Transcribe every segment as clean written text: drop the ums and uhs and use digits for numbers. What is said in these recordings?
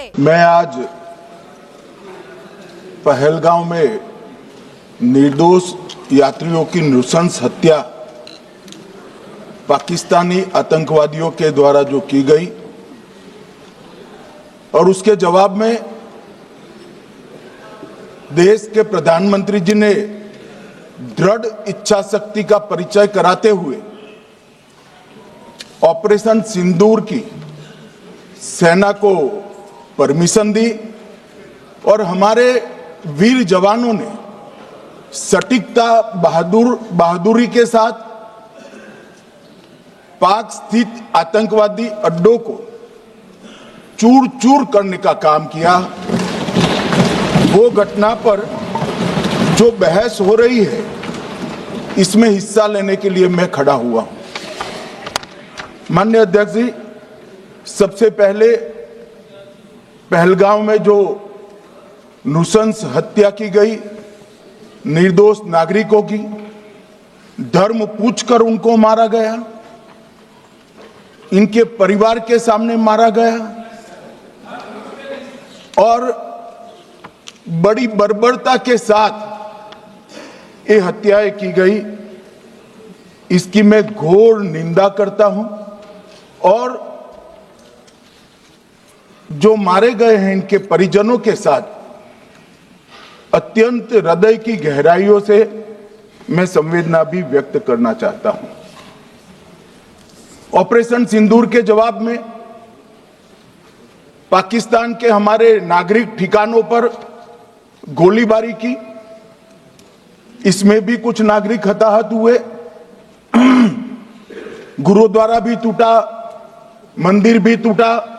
मैं आज पहलगांव में निर्दोष यात्रियों की नृशंस हत्या पाकिस्तानी आतंकवादियों के द्वारा जो की गई और उसके जवाब में देश के प्रधानमंत्री जी ने दृढ़ इच्छा शक्ति का परिचय कराते हुए ऑपरेशन सिंदूर की सेना को परमिशन दी और हमारे वीर जवानों ने सटीकता बहादुरी के साथ पाक स्थित आतंकवादी अड्डों को चूर चूर करने का काम किया। वो घटना पर जो बहस हो रही है इसमें हिस्सा लेने के लिए मैं खड़ा हुआ हूं। माननीय अध्यक्ष जी, सबसे पहले पहलगांव में जो नृशंस हत्या की गई निर्दोष नागरिकों की, धर्म पूछकर उनको मारा गया, इनके परिवार के सामने मारा गया और बड़ी बर्बरता के साथ ये हत्याएं की गई, इसकी मैं घोर निंदा करता हूं और जो मारे गए हैं इनके परिजनों के साथ अत्यंत हृदय की गहराइयों से मैं संवेदना भी व्यक्त करना चाहता हूं। ऑपरेशन सिंदूर के जवाब में पाकिस्तान के हमारे नागरिक ठिकानों पर गोलीबारी की, इसमें भी कुछ नागरिक हताहत हुए, गुरुद्वारा भी टूटा, मंदिर भी टूटा,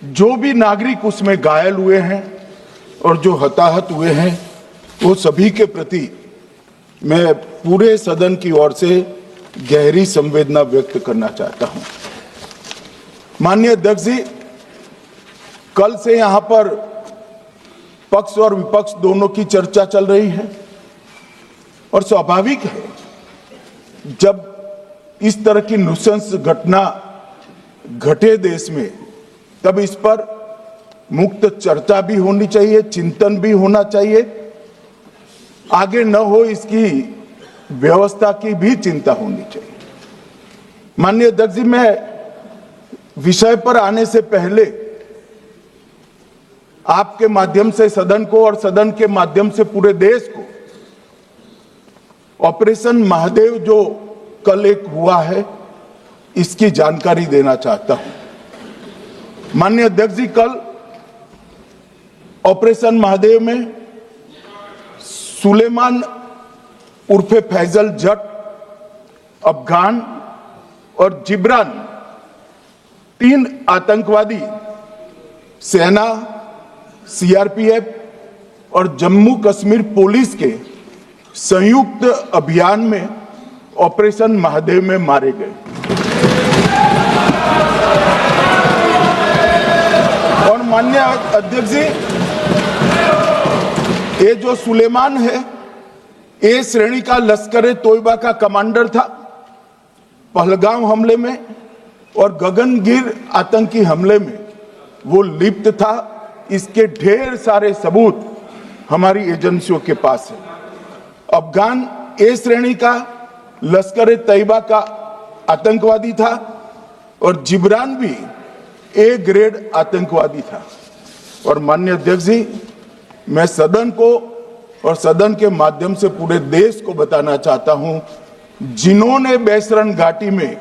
जो भी नागरिक उसमें घायल हुए हैं और जो हताहत हुए हैं वो सभी के प्रति मैं पूरे सदन की ओर से गहरी संवेदना व्यक्त करना चाहता हूं। माननीय अध्यक्ष जी, कल से यहां पर पक्ष और विपक्ष दोनों की चर्चा चल रही है और स्वाभाविक है जब इस तरह की नृशंस घटना घटे देश में तब इस पर मुक्त चर्चा भी होनी चाहिए, चिंतन भी होना चाहिए, आगे न हो इसकी व्यवस्था की भी चिंता होनी चाहिए। माननीय अध्यक्ष जी, मैं विषय पर आने से पहले आपके माध्यम से सदन को और सदन के माध्यम से पूरे देश को ऑपरेशन महादेव जो कल एक हुआ है इसकी जानकारी देना चाहता हूं। माननीय अध्यक्ष जी, कल ऑपरेशन महादेव में सुलेमान उर्फे फैजल जट, अफगान और जिब्रान, 3 आतंकवादी सेना, सीआरपीएफ और जम्मू कश्मीर पुलिस के संयुक्त अभियान में ऑपरेशन महादेव में मारे गए और माननीय अध्यक्ष जी, ये जो सुलेमान है ए श्रेणी का लश्कर तोयबा का कमांडर था। पहलगाम हमले में और गगनगिर आतंकी हमले में वो लिप्त था। इसके ढेर सारे सबूत हमारी एजेंसियों के पास है। अफगान ए श्रेणी का लश्कर तैयबा का आतंकवादी था और जिब्रान भी ए ग्रेड आतंकवादी था। और माननीय अध्यक्ष जी, मैं सदन को और सदन के माध्यम से पूरे देश को बताना चाहता हूं, जिन्होंने बैसरन घाटी में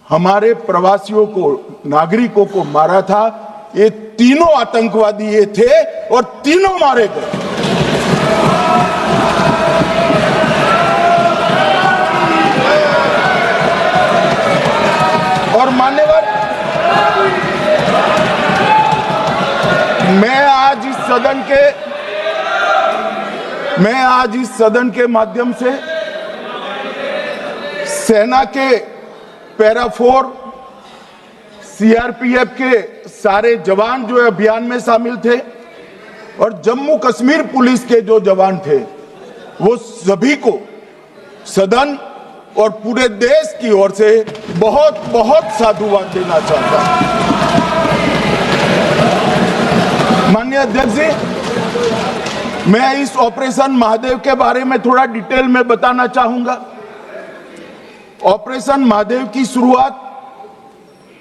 हमारे प्रवासियों को, नागरिकों को मारा था, ये तीनों आतंकवादी ये थे और तीनों मारे गए। और मान्यवर, मैं आज इस सदन के माध्यम से सेना के पैरा 4, सीआरपीएफ के सारे जवान जो अभियान में शामिल थे और जम्मू कश्मीर पुलिस के जो जवान थे, वो सभी को सदन और पूरे देश की ओर से बहुत बहुत साधुवाद देना चाहता हूं। माननीय अध्यक्ष जी, मैं इस ऑपरेशन महादेव के बारे में थोड़ा डिटेल में बताना चाहूंगा। ऑपरेशन महादेव की शुरुआत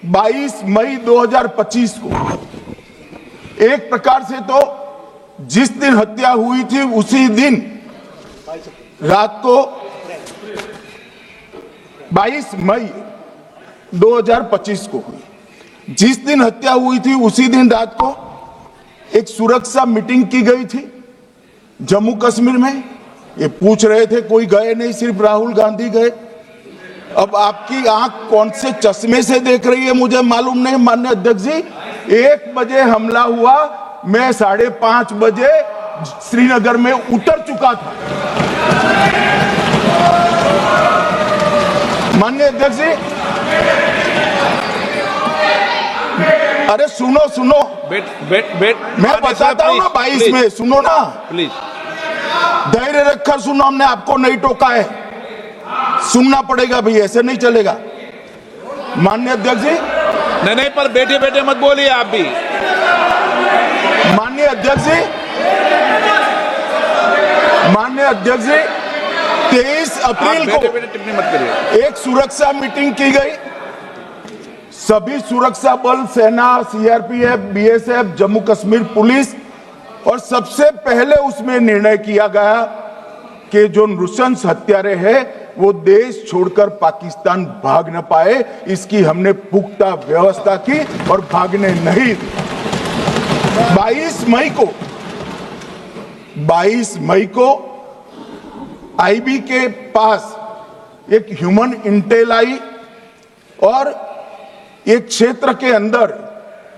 22 मई 2025 को, एक प्रकार से तो जिस दिन हत्या हुई थी उसी दिन रात को 22 मई 2025 को हुई। जिस दिन हत्या हुई थी उसी दिन रात को एक सुरक्षा मीटिंग की गई थी जम्मू कश्मीर में। ये पूछ रहे थे, कोई गए नहीं, सिर्फ राहुल गांधी गए। अब आपकी आंख कौन से चश्मे से देख रही है मुझे मालूम नहीं माननीय अध्यक्ष जी। 1 बजे हमला हुआ, मैं 5:30 बजे श्रीनगर में उतर चुका था। माननीय अध्यक्ष जी, अरे सुनो सुनो, मैं बताता हूँ ना 22 में, सुनो ना प्लीज, धैर्य रखकर सुनो, हमने आपको नहीं टोका है, सुनना पड़ेगा भाई, ऐसे नहीं चलेगा। माननीय अध्यक्ष जी, नहीं, पर बैठे बैठे मत बोलिए आप भी। माननीय अध्यक्ष जी, 23 अप्रैल को टिप्पणी मत करिए। एक सुरक्षा मीटिंग की गई। सभी सुरक्षा बल, सेना, CRPF, BSF, Jammu Kashmir police, और सबसे पहले उसमें निर्णय किया गया कि जो नृशंस हत्यारे हैं वो देश छोड़कर पाकिस्तान भाग न पाए, इसकी हमने पुख्ता व्यवस्था की और भागने नहीं दी। 22 मई को आईबी के पास एक ह्यूमन इंटेल आई और एक क्षेत्र के अंदर,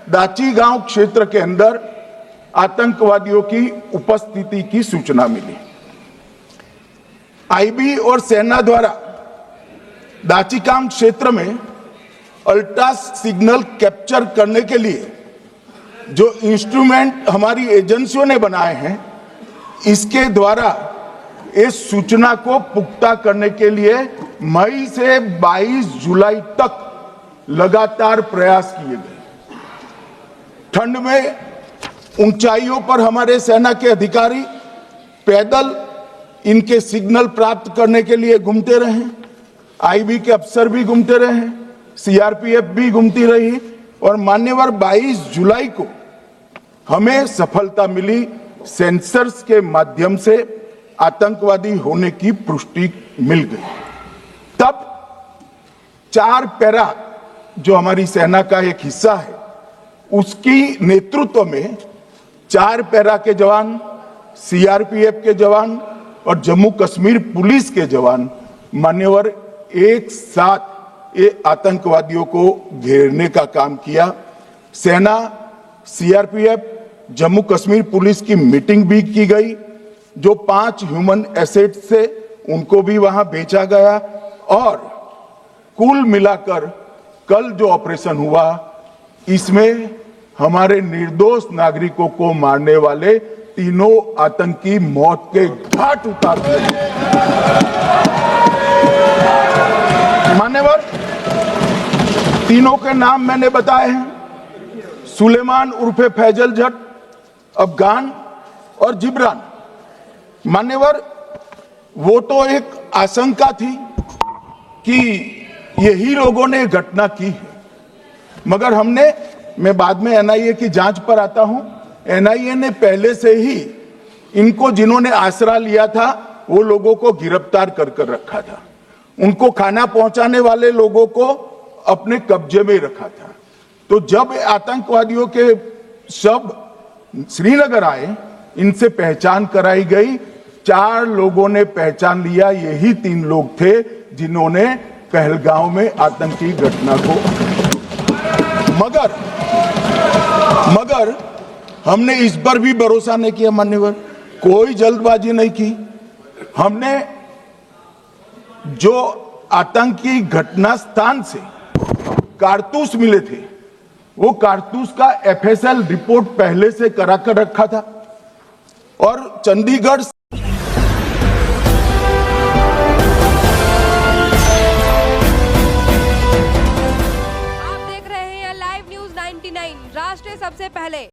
दाची गांव क्षेत्र के अंदर आतंकवादियों की उपस्थिति की सूचना मिली। आईबी और सेना द्वारा दाचीकाम क्षेत्र में अल्ट्रा सिग्नल कैप्चर करने के लिए जो इंस्ट्रूमेंट हमारी एजेंसियों ने बनाए हैं, इसके द्वारा इस सूचना को पुख्ता करने के लिए मई से 22 जुलाई तक लगातार प्रयास किए गए। ठंड में ऊंचाइयों पर हमारे सेना के अधिकारी पैदल इनके सिग्नल प्राप्त करने के लिए घूमते रहे, आईबी के अफसर भी घूमते रहे, सीआरपीएफ भी घूमती रही, और मान्यवर 22 जुलाई को हमें सफलता मिली। सेंसर्स के माध्यम से आतंकवादी होने की पुष्टि मिल गई। तब 4 पैरा जो हमारी सेना का एक हिस्सा है, उसकी नेतृत्व में 4 पैरा के जवान, सीआरपीएफ के जवान और जम्मू कश्मीर पुलिस के जवान मान्यवर एक साथ ये आतंकवादियों को घेरने का काम किया। सेना, सीआरपीएफ, जम्मू कश्मीर पुलिस की मीटिंग भी की गई। जो 5 ह्यूमन एसेट्स थे उनको भी वहां बेचा गया, और कुल मिलाकर कल जो ऑपरेशन हुआ, इसमें हमारे निर्दोष नागरिकों को मारने वाले तीनों आतंकी मौत के घाट उतार दिए। मान्यवर, तीनों के नाम मैंने बताए हैं, सुलेमान उर्फे फैजल जट, अफगान और जिब्रान। मान्यवर, वो तो एक आशंका थी कि यही लोगों ने घटना की है, मगर मैं बाद में एनआईए की जांच पर आता हूं, एनआईए ने पहले से ही इनको, जिन्होंने आसरा लिया था, वो लोगों को गिरफ्तार कर रखा था। उनको खाना पहुंचाने वाले लोगों को अपने कब्जे में रखा था। तो जब आतंकवादियों के शव श्रीनगर आए, इनसे पहचान कराई गई। 4 लोगों ने पहचान लिया, यही 3 लोग थे जिन्होंने पहलगांव में आतंकी घटना को। मगर हमने इस पर भी भरोसा नहीं किया मान्यवर, कोई जल्दबाजी नहीं की। हमने जो आतंकी घटना स्थान से कारतूस मिले थे, वो कारतूस का एफएसएल रिपोर्ट पहले से करा कर रखा था, और चंडीगढ़ आप देख रहे हैं लाइव न्यूज 99, राष्ट्र सबसे पहले।